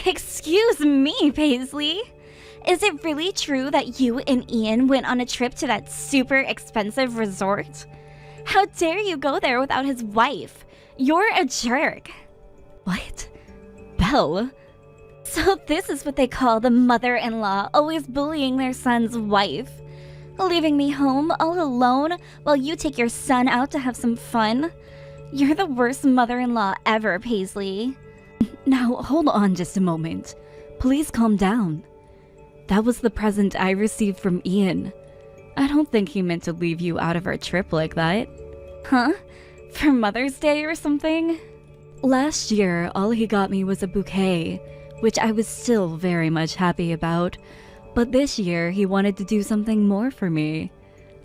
Excuse me, Paisley. Is it really true that you and Ian went on a trip to that super expensive resort? How dare you go there without his wife? You're a jerk. What? Belle? So this is what they call the mother-in-law always bullying their son's wife. Leaving me home all alone while you take your son out to have some fun? You're the worst mother-in-law ever, Paisley. Now, hold on just a moment. Please calm down. That was the present I received from Ian. I don't think he meant to leave you out of our trip like that. Huh? For Mother's Day or something? Last year, all he got me was a bouquet, which I was still very much happy about. But this year, he wanted to do something more for me.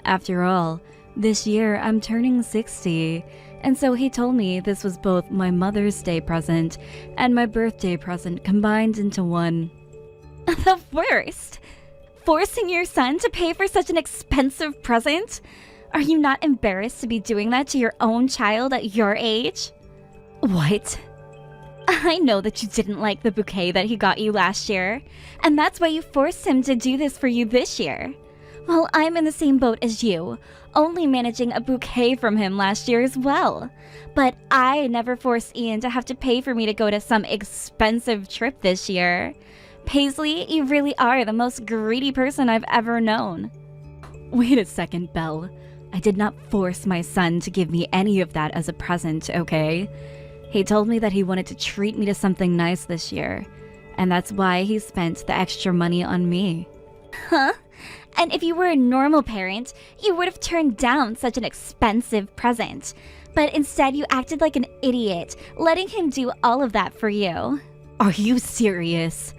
After all, this year I'm turning 60, and so he told me this was both my Mother's Day present and my birthday present combined into one. The worst! Forcing your son to pay for such an expensive present? Are you not embarrassed to be doing that to your own child at your age? What? I know that you didn't like the bouquet that he got you last year, and that's why you forced him to do this for you this year. Well, I'm in the same boat as you, only managing a bouquet from him last year as well. But I never forced Ian to have to pay for me to go to some expensive trip this year. Paisley, you really are the most greedy person I've ever known. Wait a second, Belle. I did not force my son to give me any of that as a present, okay? He told me that he wanted to treat me to something nice this year, and that's why he spent the extra money on me. Huh? And if you were a normal parent, you would have turned down such an expensive present. But instead you acted like an idiot, letting him do all of that for you. Are you serious?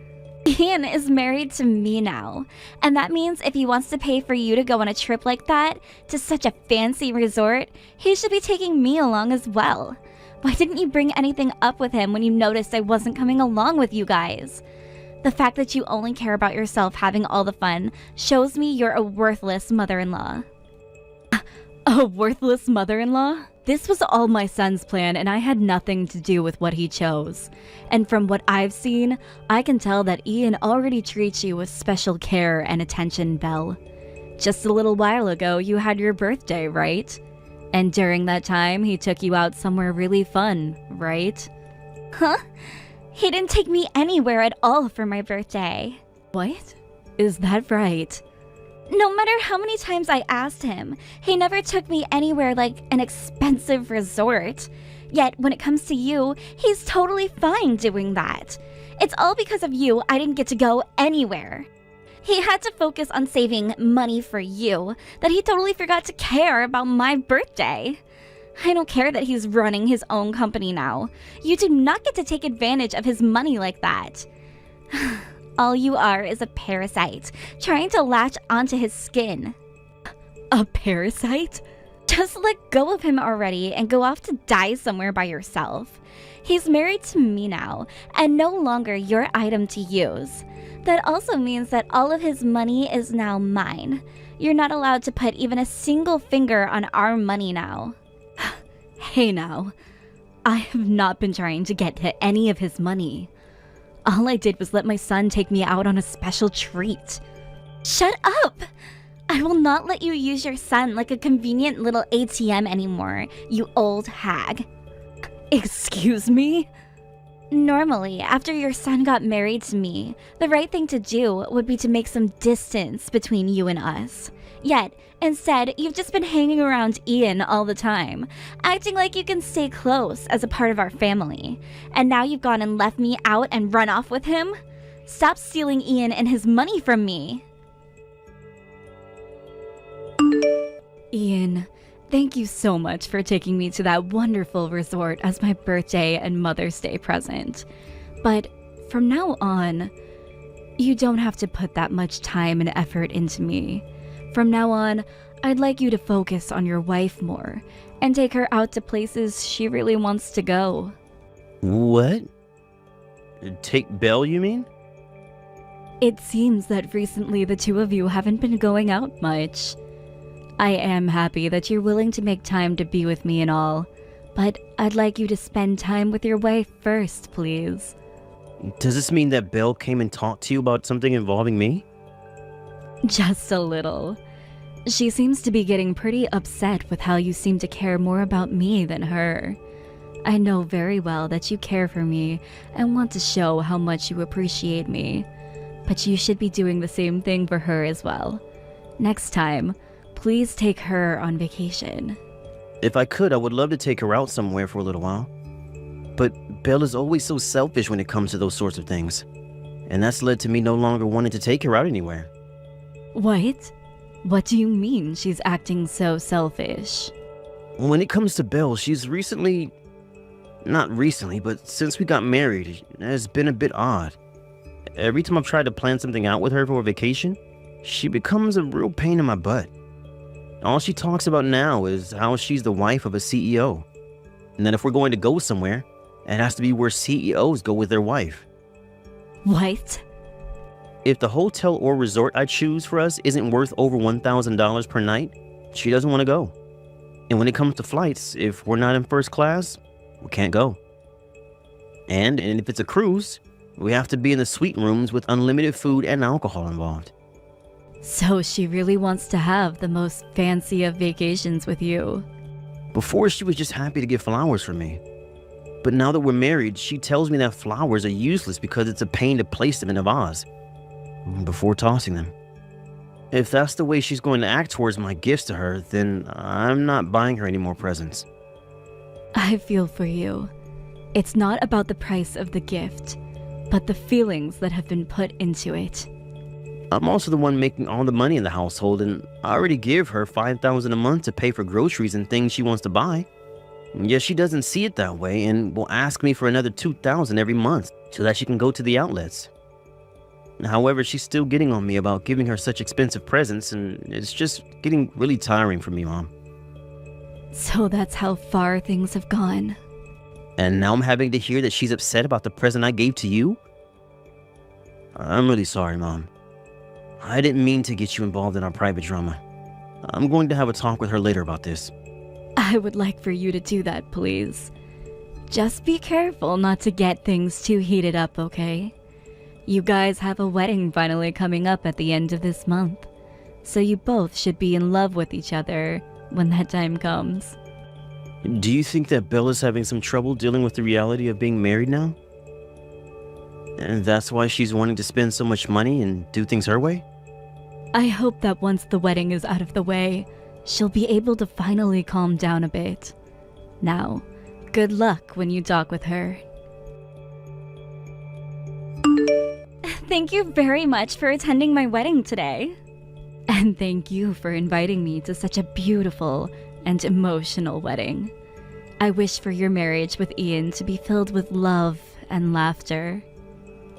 Ian is married to me now, and that means if he wants to pay for you to go on a trip like that, to such a fancy resort, he should be taking me along as well. Why didn't you bring anything up with him when you noticed I wasn't coming along with you guys? The fact that you only care about yourself having all the fun shows me you're a worthless mother-in-law. A worthless mother-in-law? This was all my son's plan, and I had nothing to do with what he chose. And from what I've seen, I can tell that Ian already treats you with special care and attention, Belle. Just a little while ago, you had your birthday, right? And during that time, he took you out somewhere really fun, right? Huh? He didn't take me anywhere at all for my birthday. What? Is that right? No matter how many times I asked him, he never took me anywhere like an expensive resort. Yet when it comes to you, he's totally fine doing that. It's all because of you I didn't get to go anywhere. He had to focus on saving money for you, that he totally forgot to care about my birthday. I don't care that he's running his own company now. You do not get to take advantage of his money like that. All you are is a parasite, trying to latch onto his skin. A parasite? Just let go of him already and go off to die somewhere by yourself. He's married to me now, and no longer your item to use. That also means that all of his money is now mine. You're not allowed to put even a single finger on our money now. Hey now, I have not been trying to get to any of his money. All I did was let my son take me out on a special treat. Shut up! I will not let you use your son like a convenient little ATM anymore, you old hag. Excuse me? Normally, after your son got married to me, the right thing to do would be to make some distance between you and us. Yet, instead, you've just been hanging around Ian all the time, acting like you can stay close as a part of our family. And now you've gone and left me out and run off with him? Stop stealing Ian and his money from me. Ian, thank you so much for taking me to that wonderful resort as my birthday and Mother's Day present. But from now on, you don't have to put that much time and effort into me. From now on, I'd like you to focus on your wife more and take her out to places she really wants to go. What? Take Belle, you mean? It seems that recently the two of you haven't been going out much. I am happy that you're willing to make time to be with me and all, but I'd like you to spend time with your wife first, please. Does this mean that Bill came and talked to you about something involving me? Just a little. She seems to be getting pretty upset with how you seem to care more about me than her. I know very well that you care for me and want to show how much you appreciate me, but you should be doing the same thing for her as well. Next time, please take her on vacation. If I could, I would love to take her out somewhere for a little while. But Bill is always so selfish when it comes to those sorts of things. And that's led to me no longer wanting to take her out anywhere. What? What do you mean she's acting so selfish? When it comes to Bill, she's not recently, but since we got married, it has been a bit odd. Every time I've tried to plan something out with her for a vacation, she becomes a real pain in my butt. All she talks about now is how she's the wife of a CEO. And that if we're going to go somewhere, it has to be where CEOs go with their wife. What? If the hotel or resort I choose for us isn't worth over $1,000 per night, she doesn't want to go. And when it comes to flights, if we're not in first class, we can't go. And if it's a cruise, we have to be in the suite rooms with unlimited food and alcohol involved. So she really wants to have the most fancy of vacations with you. Before, she was just happy to get flowers for me. But now that we're married, she tells me that flowers are useless because it's a pain to place them in a vase before tossing them. If that's the way she's going to act towards my gifts to her, then I'm not buying her any more presents. I feel for you. It's not about the price of the gift, but the feelings that have been put into it. I'm also the one making all the money in the household, and I already give her $5,000 a month to pay for groceries and things she wants to buy. Yet she doesn't see it that way and will ask me for another $2,000 every month so that she can go to the outlets. However, she's still getting on me about giving her such expensive presents, and it's just getting really tiring for me, Mom. So that's how far things have gone. And now I'm having to hear that she's upset about the present I gave to you? I'm really sorry, Mom. I didn't mean to get you involved in our private drama. I'm going to have a talk with her later about this. I would like for you to do that, please. Just be careful not to get things too heated up, okay? You guys have a wedding finally coming up at the end of this month, so you both should be in love with each other when that time comes. Do you think that Bill is having some trouble dealing with the reality of being married now? And that's why she's wanting to spend so much money and do things her way? I hope that once the wedding is out of the way, she'll be able to finally calm down a bit. Now, good luck when you talk with her. Thank you very much for attending my wedding today. And thank you for inviting me to such a beautiful and emotional wedding. I wish for your marriage with Ian to be filled with love and laughter.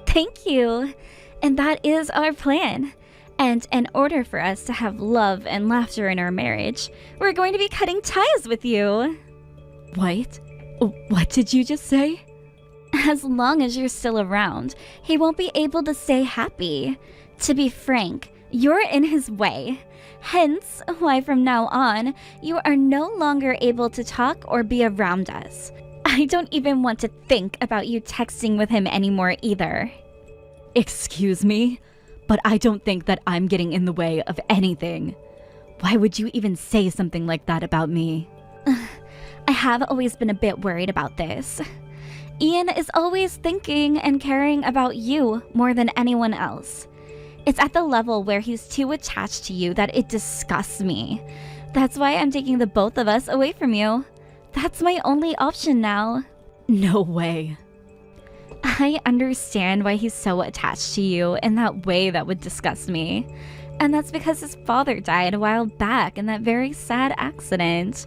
Thank you. And that is our plan. And in order for us to have love and laughter in our marriage, we're going to be cutting ties with you. What? What did you just say? As long as you're still around, he won't be able to stay happy. To be frank, you're in his way. Hence, why from now on, you are no longer able to talk or be around us. I don't even want to think about you texting with him anymore either. Excuse me? But I don't think that I'm getting in the way of anything. Why would you even say something like that about me? I have always been a bit worried about this. Ian is always thinking and caring about you more than anyone else. It's at the level where he's too attached to you that it disgusts me. That's why I'm taking the both of us away from you. That's my only option now. No way. I understand why he's so attached to you in that way that would disgust me. And that's because his father died a while back in that very sad accident.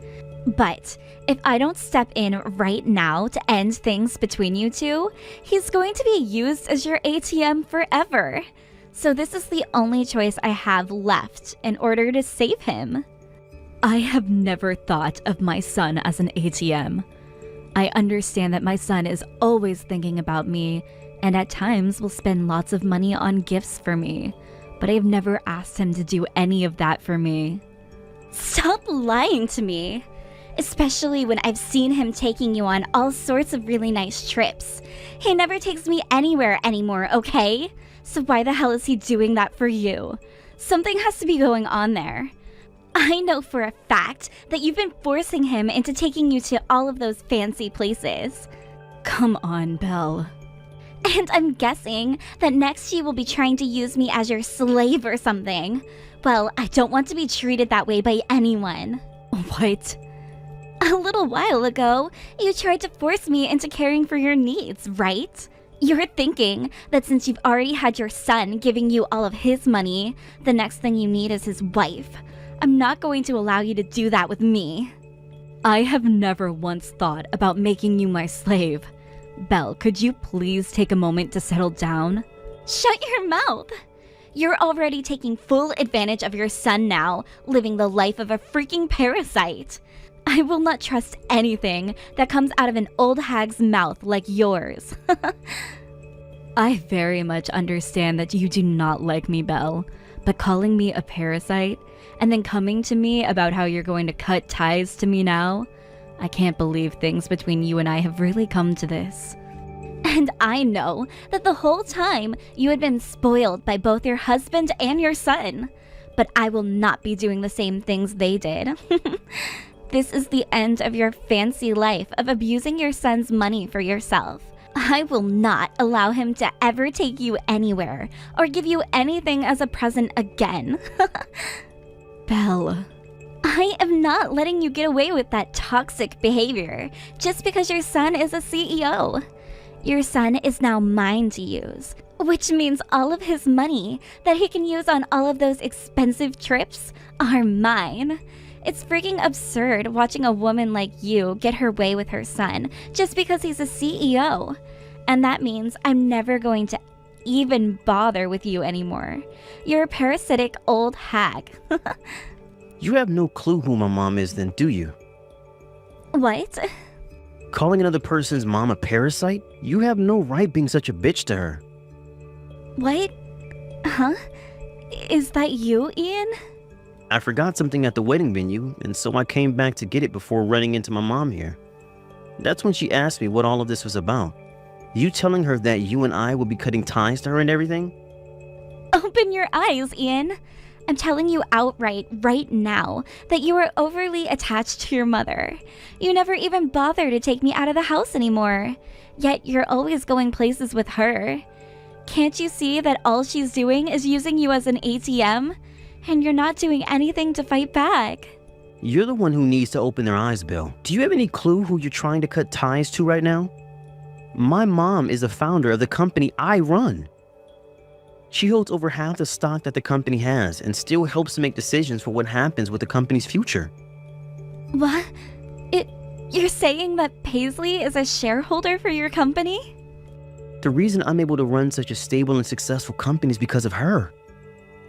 But if I don't step in right now to end things between you two, he's going to be used as your ATM forever. So this is the only choice I have left in order to save him. I have never thought of my son as an ATM. I understand that my son is always thinking about me and at times will spend lots of money on gifts for me, but I have never asked him to do any of that for me. Stop lying to me. Especially when I've seen him taking you on all sorts of really nice trips. He never takes me anywhere anymore, okay? So why the hell is he doing that for you? Something has to be going on there. I know for a fact that you've been forcing him into taking you to all of those fancy places. Come on, Belle. And I'm guessing that next you will be trying to use me as your slave or something. Well, I don't want to be treated that way by anyone. What? A little while ago, you tried to force me into caring for your needs, right? You're thinking that since you've already had your son giving you all of his money, the next thing you need is his wife. I'm not going to allow you to do that with me. I have never once thought about making you my slave. Belle, could you please take a moment to settle down? Shut your mouth! You're already taking full advantage of your son now, living the life of a freaking parasite. I will not trust anything that comes out of an old hag's mouth like yours. I very much understand that you do not like me, Belle, but calling me a parasite and then coming to me about how you're going to cut ties to me now, I can't believe things between you and I have really come to this. And I know that the whole time you had been spoiled by both your husband and your son. But I will not be doing the same things they did. This is the end of your fancy life of abusing your son's money for yourself. I will not allow him to ever take you anywhere or give you anything as a present again. Belle. I am not letting you get away with that toxic behavior just because your son is a CEO. Your son is now mine to use, which means all of his money that he can use on all of those expensive trips are mine. It's freaking absurd watching a woman like you get her way with her son just because he's a CEO. And that means I'm never going to even bother with you anymore. You're a parasitic old hag. You have no clue who my mom is then, do you? What? Calling another person's mom a parasite? You have no right being such a bitch to her. What? Huh? Is that you, Ian? I forgot something at the wedding venue, and so I came back to get it before running into my mom here. That's when she asked me what all of this was about. You telling her that you and I will be cutting ties to her and everything? Open your eyes, Ian. I'm telling you outright right now that you are overly attached to your mother. You never even bother to take me out of the house anymore. Yet you're always going places with her. Can't you see that all she's doing is using you as an ATM? And you're not doing anything to fight back. You're the one who needs to open their eyes, Bill. Do you have any clue who you're trying to cut ties to right now? My mom is the founder of the company I run. She holds over half the stock that the company has and still helps make decisions for what happens with the company's future. What? You're saying that Paisley is a shareholder for your company? The reason I'm able to run such a stable and successful company is because of her.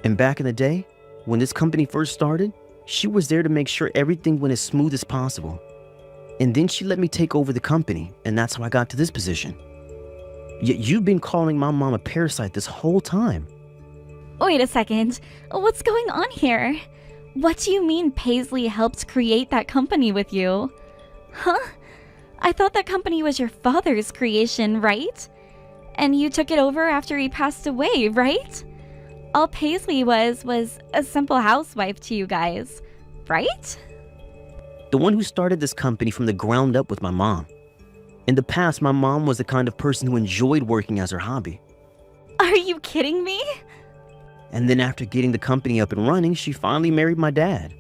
And back in the day, when this company first started, she was there to make sure everything went as smooth as possible. And then she let me take over the company, and that's how I got to this position. Yet you've been calling my mom a parasite this whole time. Wait a second. What's going on here? What do you mean Paisley helped create that company with you? Huh? I thought that company was your father's creation, right? And you took it over after he passed away, right? All Paisley was a simple housewife to you guys, right? The one who started this company from the ground up with my mom. In the past, my mom was the kind of person who enjoyed working as her hobby. Are you kidding me? And then after getting the company up and running, she finally married my dad.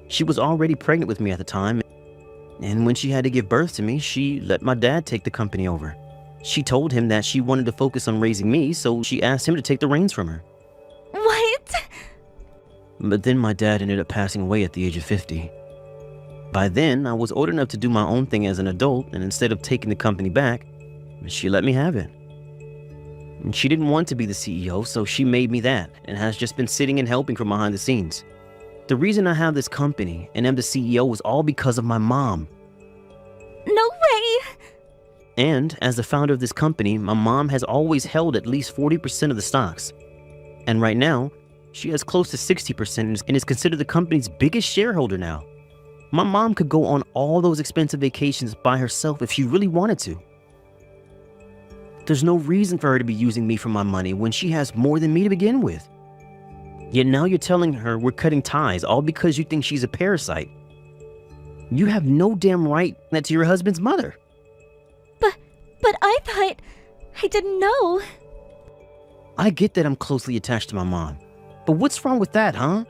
She was already pregnant with me at the time, and when she had to give birth to me, she let my dad take the company over. She told him that she wanted to focus on raising me, so she asked him to take the reins from her. What? But then my dad ended up passing away at the age of 50. By then, I was old enough to do my own thing as an adult, and instead of taking the company back, she let me have it. And she didn't want to be the CEO, so she made me that, and has just been sitting and helping from behind the scenes. The reason I have this company and am the CEO was all because of my mom. No way! And as the founder of this company, my mom has always held at least 40% of the stocks. And right now, she has close to 60% and is considered the company's biggest shareholder now. My mom could go on all those expensive vacations by herself if she really wanted to. There's no reason for her to be using me for my money when she has more than me to begin with. Yet now you're telling her we're cutting ties all because you think she's a parasite. You have no damn right that to your husband's mother. But I thought... I didn't know. I get that I'm closely attached to my mom. But what's wrong with that, huh?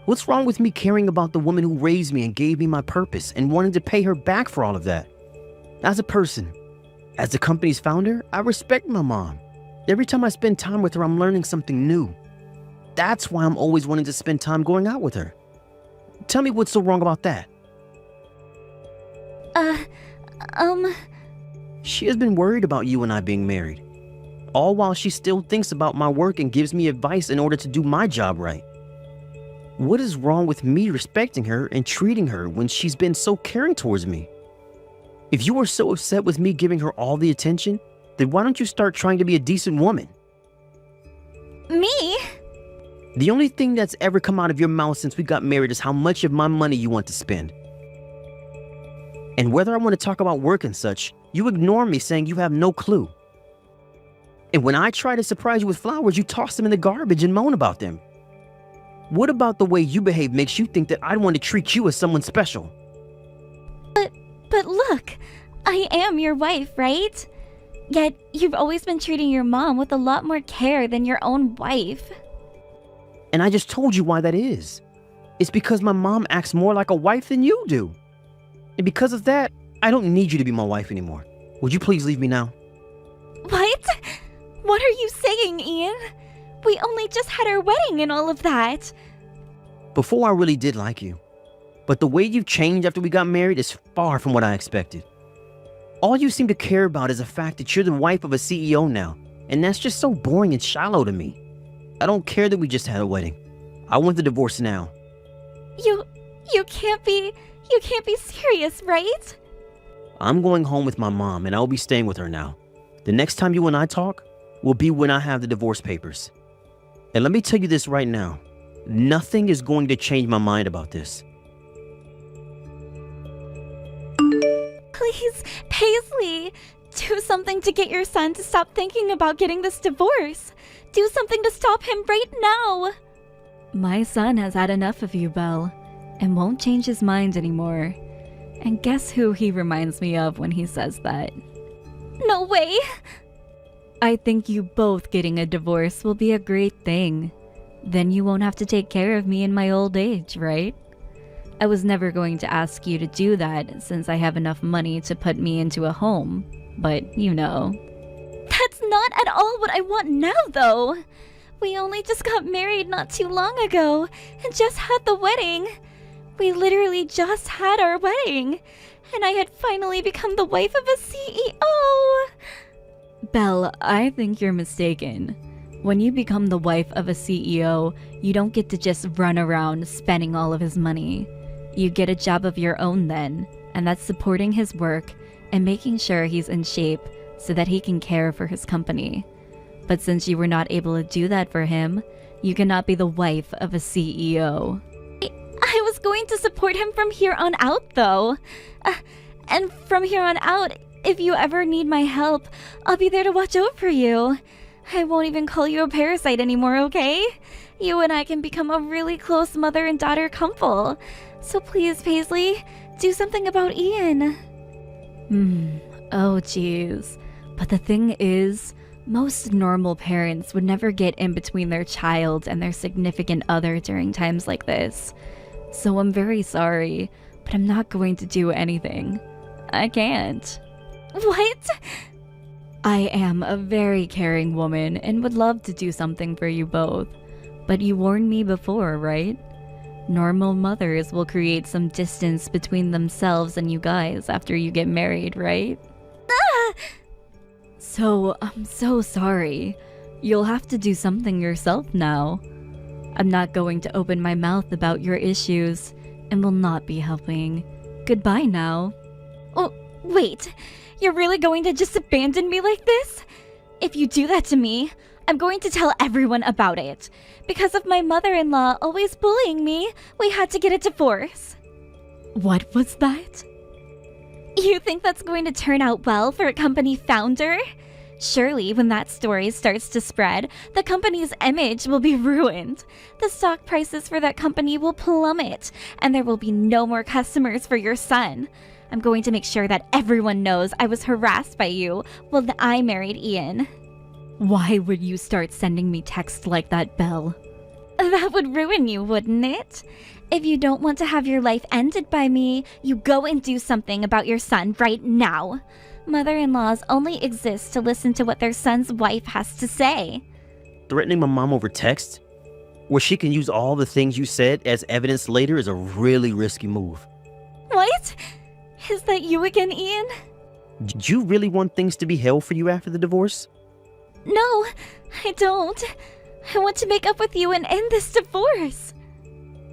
What's wrong with me caring about the woman who raised me and gave me my purpose and wanting to pay her back for all of that? As a person, as the company's founder, I respect my mom. Every time I spend time with her, I'm learning something new. That's why I'm always wanting to spend time going out with her. Tell me what's so wrong about that? She has been worried about you and I being married, all while she still thinks about my work and gives me advice in order to do my job right. What is wrong with me respecting her and treating her when she's been so caring towards me? If you are so upset with me giving her all the attention, then why don't you start trying to be a decent woman? Me? The only thing that's ever come out of your mouth since we got married is how much of my money you want to spend. And whether I want to talk about work and such, you ignore me saying you have no clue. And when I try to surprise you with flowers, you toss them in the garbage and moan about them. What about the way you behave makes you think that I want to treat you as someone special? But look, I am your wife, right? Yet you've always been treating your mom with a lot more care than your own wife. And I just told you why that is. It's because my mom acts more like a wife than you do. And because of that, I don't need you to be my wife anymore. Would you please leave me now? What? What are you saying, Ian? We only just had our wedding and all of that. Before I really did like you. But the way you've changed after we got married is far from what I expected. All you seem to care about is the fact that you're the wife of a CEO now. And that's just so boring and shallow to me. I don't care that we just had a wedding. I want the divorce now. You can't be serious, right? I'm going home with my mom and I'll be staying with her now. The next time you and I talk will be when I have the divorce papers. And let me tell you this right now. Nothing is going to change my mind about this. Please, Paisley, do something to get your son to stop thinking about getting this divorce. Do something to stop him right now. My son has had enough of you, Belle, and won't change his mind anymore. And guess who he reminds me of when he says that? No way. I think you both getting a divorce will be a great thing. Then you won't have to take care of me in my old age, right? I was never going to ask you to do that since I have enough money to put me into a home, but you know. That's not at all what I want now, though. We only just got married not too long ago and just had the wedding. We literally just had our wedding, and I had finally become the wife of a CEO. Belle, I think you're mistaken. When you become the wife of a CEO, you don't get to just run around spending all of his money. You get a job of your own then, and that's supporting his work and making sure he's in shape so that he can care for his company. But since you were not able to do that for him, you cannot be the wife of a CEO. I was going to support him from here on out, though. And from here on out, if you ever need my help, I'll be there to watch out for you. I won't even call you a parasite anymore, okay? You and I can become a really close mother and daughter couple. So please, Paisley, do something about Ian. Oh jeez. But the thing is, most normal parents would never get in between their child and their significant other during times like this. So I'm very sorry, but I'm not going to do anything. I can't. What? I am a very caring woman and would love to do something for you both. But you warned me before, right? Normal mothers will create some distance between themselves and you guys after you get married, right? So, I'm so sorry. You'll have to do something yourself now. I'm not going to open my mouth about your issues and will not be helping. Goodbye now. Oh, wait. You're really going to just abandon me like this? If you do that to me, I'm going to tell everyone about it. Because of my mother-in-law always bullying me, we had to get a divorce. What was that? You think that's going to turn out well for a company founder? Surely, when that story starts to spread, the company's image will be ruined. The stock prices for that company will plummet, and there will be no more customers for your son. I'm going to make sure that everyone knows I was harassed by you when I married Ian. Why would you start sending me texts like that, Belle? That would ruin you, wouldn't it? If you don't want to have your life ended by me, you go and do something about your son right now. Mother-in-laws only exist to listen to what their son's wife has to say. Threatening my mom over text, where she can use all the things you said as evidence later, is a really risky move. What? Is that you again, Ian? Did you really want things to be hell for you after the divorce? No, I don't. I want to make up with you and end this divorce.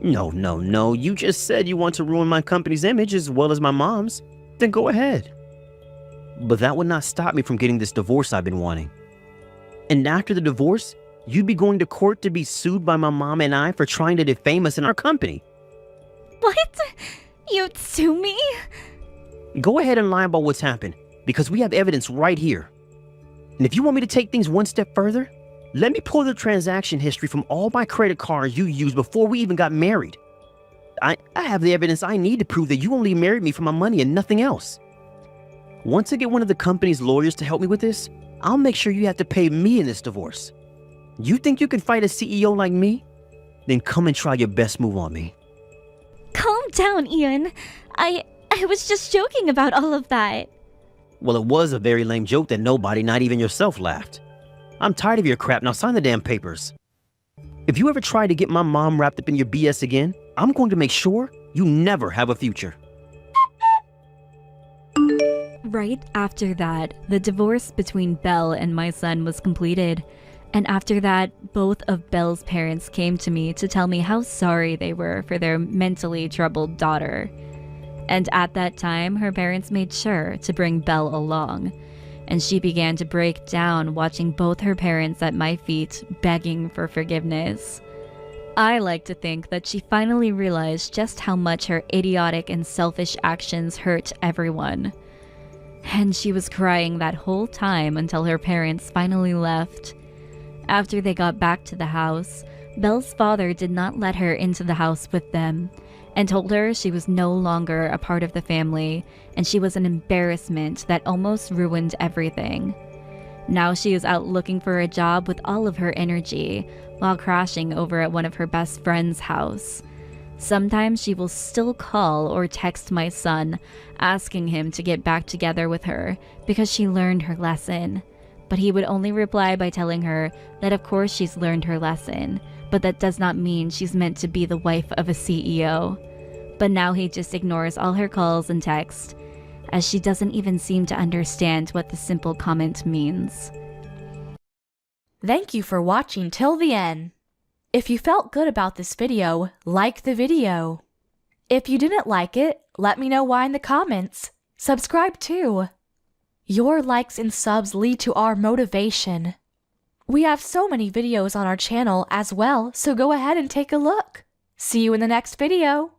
No. You just said you want to ruin my company's image as well as my mom's. Then go ahead. But that would not stop me from getting this divorce I've been wanting. And after the divorce, you'd be going to court to be sued by my mom and I for trying to defame us in our company. What? You'd sue me? Go ahead and lie about what's happened, because we have evidence right here. And if you want me to take things one step further, let me pull the transaction history from all my credit cards you used before we even got married. I have the evidence I need to prove that you only married me for my money and nothing else. Once I get one of the company's lawyers to help me with this, I'll make sure you have to pay me in this divorce. You think you can fight a CEO like me? Then come and try your best move on me. Calm down, Ian. I was just joking about all of that. Well, it was a very lame joke that nobody, not even yourself, laughed. I'm tired of your crap. Now sign the damn papers. If you ever try to get my mom wrapped up in your BS again, I'm going to make sure you never have a future. Right after that, the divorce between Belle and my son was completed. And after that, both of Belle's parents came to me to tell me how sorry they were for their mentally troubled daughter. And at that time, her parents made sure to bring Belle along. And she began to break down, watching both her parents at my feet, begging for forgiveness. I like to think that she finally realized just how much her idiotic and selfish actions hurt everyone. And she was crying that whole time until her parents finally left. After they got back to the house, Belle's father did not let her into the house with them, and told her she was no longer a part of the family, and she was an embarrassment that almost ruined everything. Now she is out looking for a job with all of her energy, while crashing over at one of her best friend's house. Sometimes she will still call or text my son, asking him to get back together with her because she learned her lesson. But he would only reply by telling her that of course she's learned her lesson, but that does not mean she's meant to be the wife of a CEO. But now he just ignores all her calls and texts, as she doesn't even seem to understand what the simple comment means. Thank you for watching till the end. If you felt good about this video, like the video. If you didn't like it, let me know why in the comments. Subscribe too. Your likes and subs lead to our motivation. We have so many videos on our channel as well, so go ahead and take a look. See you in the next video.